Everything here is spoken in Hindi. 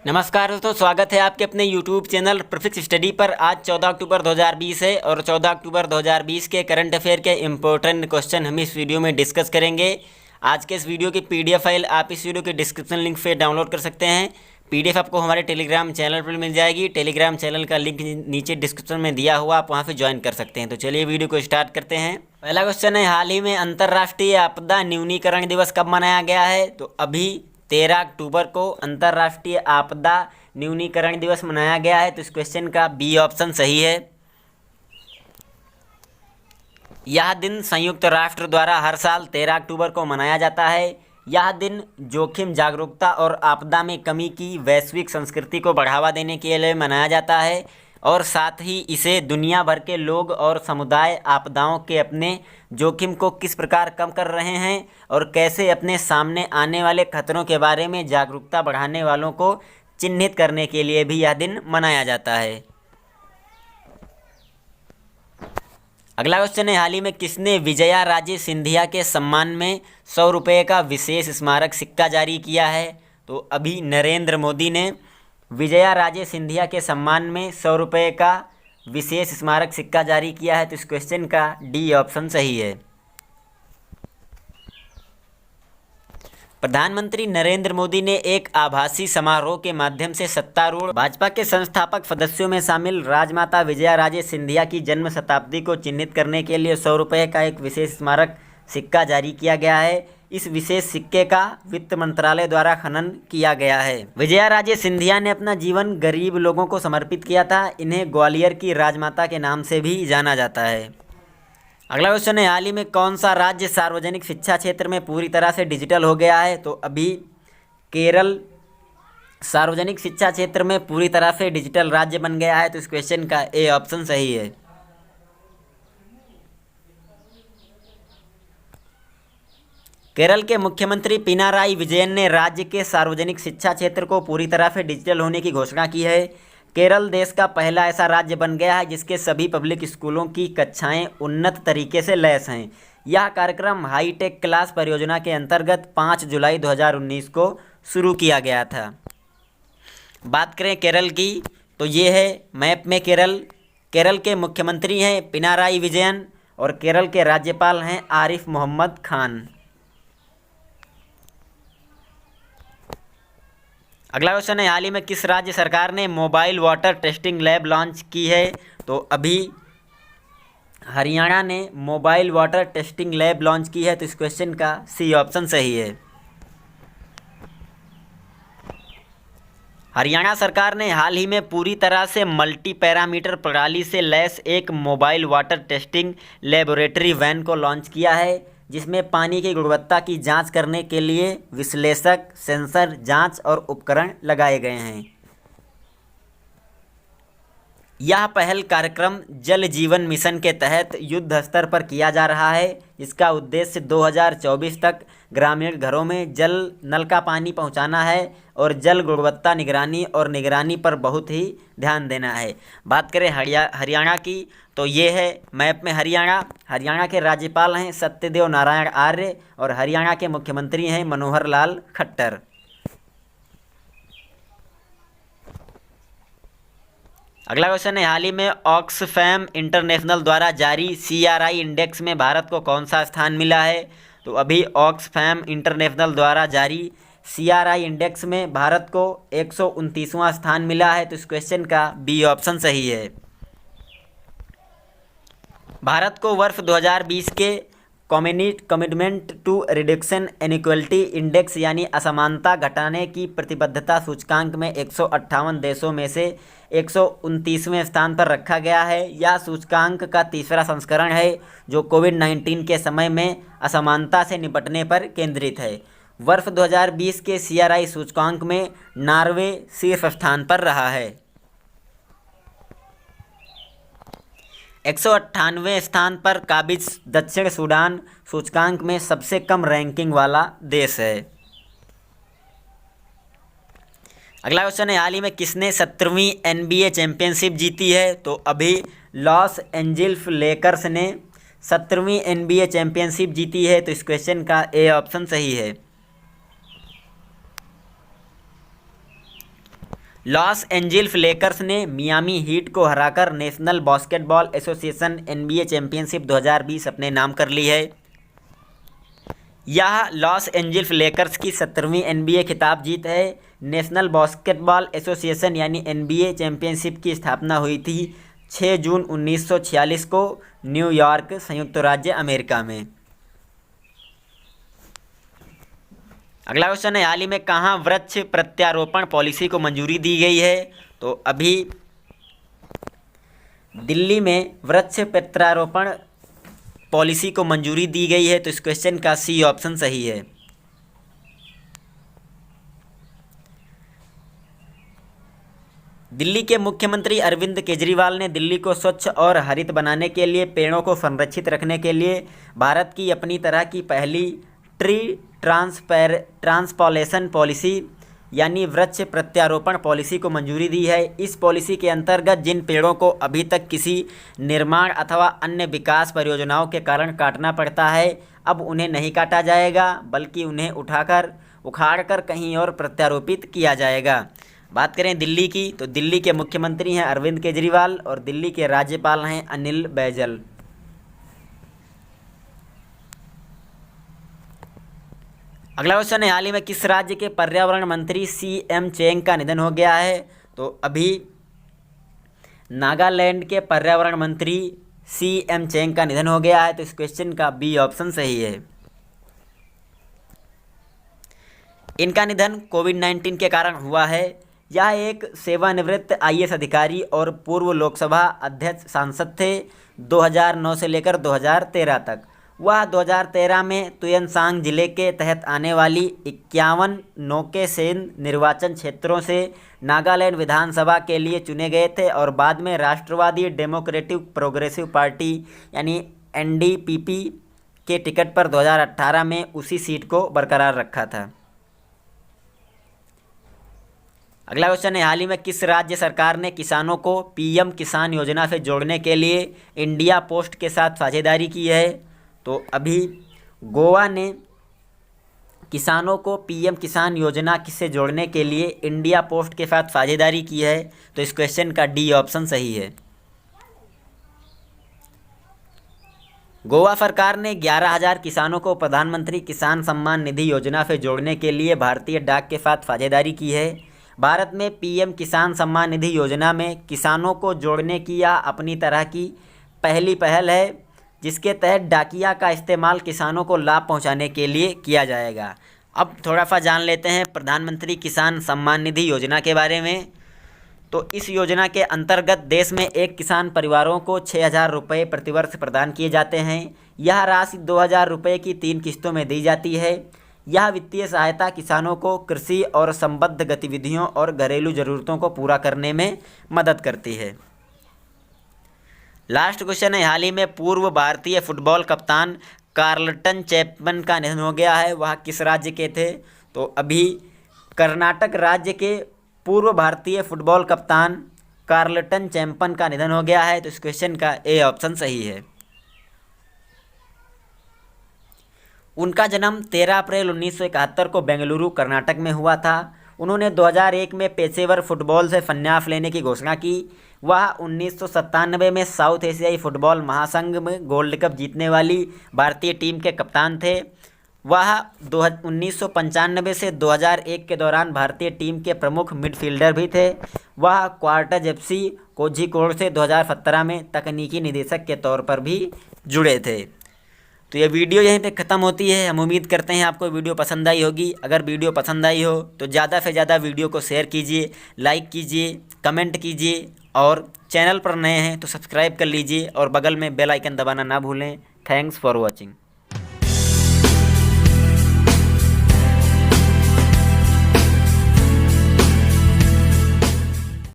नमस्कार दोस्तों, स्वागत है आपके अपने YouTube चैनल प्रीफिक्स स्टडी पर। आज 14 अक्टूबर 2020 है और 14 अक्टूबर 2020 के करंट अफेयर के इम्पोर्टेंट क्वेश्चन हम इस वीडियो में डिस्कस करेंगे। आज के इस वीडियो की PDF फाइल आप इस वीडियो के डिस्क्रिप्शन लिंक से डाउनलोड कर सकते हैं। PDF आपको हमारे टेलीग्राम चैनल पर मिल जाएगी। टेलीग्राम चैनल का लिंक नीचे डिस्क्रिप्शन में दिया हुआ, आप वहाँ से ज्वाइन कर सकते हैं। तो चलिए वीडियो को स्टार्ट करते हैं। पहला क्वेश्चन है, हाल ही में अंतर्राष्ट्रीय आपदा न्यूनीकरण दिवस कब मनाया गया है? तो अभी 13 अक्टूबर को अंतर्राष्ट्रीय आपदा न्यूनीकरण दिवस मनाया गया है। तो इस क्वेश्चन का बी ऑप्शन सही है। यह दिन संयुक्त राष्ट्र द्वारा हर साल 13 अक्टूबर को मनाया जाता है। यह दिन जोखिम जागरूकता और आपदा में कमी की वैश्विक संस्कृति को बढ़ावा देने के लिए मनाया जाता है और साथ ही इसे दुनिया भर के लोग और समुदाय आपदाओं के अपने जोखिम को किस प्रकार कम कर रहे हैं और कैसे अपने सामने आने वाले खतरों के बारे में जागरूकता बढ़ाने वालों को चिन्हित करने के लिए भी यह दिन मनाया जाता है। अगला क्वेश्चन है, हाल ही में किसने विजया राजे सिंधिया के सम्मान में 100 रुपये का विशेष स्मारक सिक्का जारी किया है? तो अभी नरेंद्र मोदी ने विजया राजे सिंधिया के सम्मान में 100 रुपये का विशेष स्मारक सिक्का जारी किया है। तो इस क्वेश्चन का डी ऑप्शन सही है। प्रधानमंत्री नरेंद्र मोदी ने एक आभासी समारोह के माध्यम से सत्तारूढ़ भाजपा के संस्थापक सदस्यों में शामिल राजमाता विजया राजे सिंधिया की जन्म शताब्दी को चिन्हित करने के लिए 100 रुपये का एक विशेष स्मारक सिक्का जारी किया गया है। इस विशेष सिक्के का वित्त मंत्रालय द्वारा खनन किया गया है। विजया राजे सिंधिया ने अपना जीवन गरीब लोगों को समर्पित किया था। इन्हें ग्वालियर की राजमाता के नाम से भी जाना जाता है। अगला क्वेश्चन है, हाल ही में कौन सा राज्य सार्वजनिक शिक्षा क्षेत्र में पूरी तरह से डिजिटल हो गया है? तो अभी केरल सार्वजनिक शिक्षा क्षेत्र में पूरी तरह से डिजिटल राज्य बन गया है। तो इस क्वेश्चन का ए ऑप्शन सही है। केरल के मुख्यमंत्री पिनाराई विजयन ने राज्य के सार्वजनिक शिक्षा क्षेत्र को पूरी तरह से डिजिटल होने की घोषणा की है। केरल देश का पहला ऐसा राज्य बन गया है जिसके सभी पब्लिक स्कूलों की कक्षाएं उन्नत तरीके से लैस हैं। यह कार्यक्रम हाईटेक क्लास परियोजना के अंतर्गत 5 जुलाई 2019 को शुरू किया गया था। बात करें केरल की, तो ये है मैप में केरल। केरल के मुख्यमंत्री हैं पिनाराई विजयन और केरल के राज्यपाल हैं आरिफ मोहम्मद खान। अगला क्वेश्चन है, हाल ही में किस राज्य सरकार ने mobile water testing lab launch की है? तो अभी हरियाणा ने mobile water testing lab launch की है। तो इस क्वेश्चन का सी ऑप्शन सही है। हरियाणा सरकार ने हाल ही में पूरी तरह से मल्टी पैरामीटर प्रणाली से लैस एक mobile water testing laboratory van को लॉन्च किया है, जिसमें पानी की गुणवत्ता की जांच करने के लिए विश्लेषक, सेंसर, जांच और उपकरण लगाए गए हैं। यह पहल कार्यक्रम जल जीवन मिशन के तहत युद्ध स्तर पर किया जा रहा है। इसका उद्देश्य 2024 तक ग्रामीण घरों में नल का पानी पहुंचाना है और जल गुणवत्ता निगरानी और निगरानी पर बहुत ही ध्यान देना है। बात करें हरियाणा की, तो ये है मैप में हरियाणा। हरियाणा के राज्यपाल हैं सत्यदेव नारायण आर्य और हरियाणा के मुख्यमंत्री हैं मनोहर लाल खट्टर। अगला क्वेश्चन है, हाल ही में ऑक्सफैम इंटरनेशनल द्वारा जारी CRI इंडेक्स में भारत को कौन सा स्थान मिला है? तो अभी ऑक्सफैम इंटरनेशनल द्वारा जारी CRI इंडेक्स में भारत को 129वां स्थान मिला है। तो इस क्वेश्चन का बी ऑप्शन सही है। भारत को वर्ष 2020 के commitment to reduction inequality index यानी असमानता घटाने की प्रतिबद्धता सूचकांक में 158 देशों में से 129वें स्थान पर रखा गया है। यह सूचकांक का तीसरा संस्करण है जो कोविड-19 के समय में असमानता से निपटने पर केंद्रित है। वर्ष 2020 के CRI सूचकांक में नॉर्वे शीर्ष स्थान पर रहा है। 198वें स्थान पर काबिज दक्षिण सूडान सूचकांक में सबसे कम रैंकिंग वाला देश है। अगला क्वेश्चन है, हाल ही में किसने 17वीं NBA चैंपियनशिप जीती है? तो अभी लॉस एंजिल्स लेकर्स ने 17वीं NBA चैंपियनशिप जीती है। तो इस क्वेश्चन का ए ऑप्शन सही है। लॉस एंजिल्स लेकर्स ने मियामी हीट को हराकर national basketball association NBA championship 2020 अपने नाम कर ली है। यह लॉस एंजिल्स लेकर्स की 17वीं NBA खिताब जीत है। नेशनल बास्केटबॉल एसोसिएशन यानी NBA चैंपियनशिप की स्थापना हुई थी 6 जून 1946 को न्यूयॉर्क, संयुक्त राज्य अमेरिका में। अगला क्वेश्चन है, हाल ही में कहाँ वृक्ष प्रत्यारोपण पॉलिसी को मंजूरी दी गई है? तो अभी दिल्ली में वृक्ष प्रत्यारोपण पॉलिसी को मंजूरी दी गई है। तो इस क्वेश्चन का सी ऑप्शन सही है। दिल्ली के मुख्यमंत्री अरविंद केजरीवाल ने दिल्ली को स्वच्छ और हरित बनाने के लिए पेड़ों को संरक्षित रखने के लिए भारत की अपनी तरह की पहली ट्री ट्रांसपोलेशन पॉलिसी यानी वृक्ष प्रत्यारोपण पॉलिसी को मंजूरी दी है। इस पॉलिसी के अंतर्गत जिन पेड़ों को अभी तक किसी निर्माण अथवा अन्य विकास परियोजनाओं के कारण काटना पड़ता है, अब उन्हें नहीं काटा जाएगा, बल्कि उन्हें उखाड़कर कहीं और प्रत्यारोपित किया जाएगा। बात करें दिल्ली की, तो दिल्ली के मुख्यमंत्री हैं अरविंद केजरीवाल और दिल्ली के राज्यपाल हैं अनिल बैजल। अगला क्वेश्चन है, हाल ही में किस राज्य के पर्यावरण मंत्री CM चेंग का निधन हो गया है? तो अभी नागालैंड के पर्यावरण मंत्री CM चेंग का निधन हो गया है। तो इस क्वेश्चन का बी ऑप्शन सही है। इनका निधन कोविड-19 के कारण हुआ है। यह एक सेवानिवृत्त IAS अधिकारी और पूर्व लोकसभा अध्यक्ष सांसद थे 2009 से लेकर 2013 तक। वह 2013 में तुयनसांग जिले के तहत आने वाली 51 नोकेसेन निर्वाचन क्षेत्रों से नागालैंड विधानसभा के लिए चुने गए थे और बाद में राष्ट्रवादी डेमोक्रेटिक प्रोग्रेसिव पार्टी यानी NDPP के टिकट पर 2018 में उसी सीट को बरकरार रखा था। अगला क्वेश्चन है, हाल ही में किस राज्य सरकार ने किसानों को PM किसान योजना से जोड़ने के लिए इंडिया पोस्ट के साथ साझेदारी की है? तो अभी गोवा ने किसानों को PM किसान योजना से जोड़ने के लिए इंडिया पोस्ट के साथ साझेदारी की है। तो इस क्वेश्चन का डी ऑप्शन सही है। गोवा सरकार ने 11,000 किसानों को प्रधानमंत्री किसान सम्मान निधि योजना से जोड़ने के लिए भारतीय डाक के साथ साझेदारी की है। भारत में PM किसान सम्मान निधि योजना में किसानों को जोड़ने की यह अपनी तरह की पहली पहल है, जिसके तहत डाकिया का इस्तेमाल किसानों को लाभ पहुंचाने के लिए किया जाएगा। अब थोड़ा सा जान लेते हैं प्रधानमंत्री किसान सम्मान निधि योजना के बारे में। तो इस योजना के अंतर्गत देश में एक किसान परिवारों को 6,000 रुपये प्रतिवर्ष प्रदान किए जाते हैं। यह राशि 2,000 रुपये की 3 किस्तों में दी जाती है। यह वित्तीय सहायता किसानों को कृषि और संबद्ध गतिविधियों और घरेलू ज़रूरतों को पूरा करने में मदद करती है। लास्ट क्वेश्चन है, हाल ही में पूर्व भारतीय फुटबॉल कप्तान कार्लटन चैपमैन का निधन हो गया है। वह किस राज्य के थे? तो अभी कर्नाटक राज्य के पूर्व भारतीय फुटबॉल कप्तान कार्लटन चैपमैन का निधन हो गया है। तो इस क्वेश्चन का ए ऑप्शन सही है। उनका जन्म 13 अप्रैल 1971 को बेंगलुरु कर्नाटक में हुआ था। उन्होंने 2001 में पेशेवर फुटबॉल से संन्यास लेने की घोषणा की। वह 1997 में साउथ एशियाई फुटबॉल महासंघ में गोल्ड कप जीतने वाली भारतीय टीम के कप्तान थे। वह 1995 से 2001 के दौरान भारतीय टीम के प्रमुख मिडफील्डर भी थे। वह क्वार्टज FC कोझिकोड से 2017 में तकनीकी निदेशक के तौर पर भी जुड़े थे। तो ये वीडियो यहीं पे ख़त्म होती है। हम उम्मीद करते हैं आपको वीडियो पसंद आई होगी। अगर वीडियो पसंद आई हो तो ज़्यादा से ज़्यादा वीडियो को शेयर कीजिए, लाइक कीजिए, कमेंट कीजिए और चैनल पर नए हैं तो सब्सक्राइब कर लीजिए और बगल में बेल आइकन दबाना ना भूलें। Thanks for watching.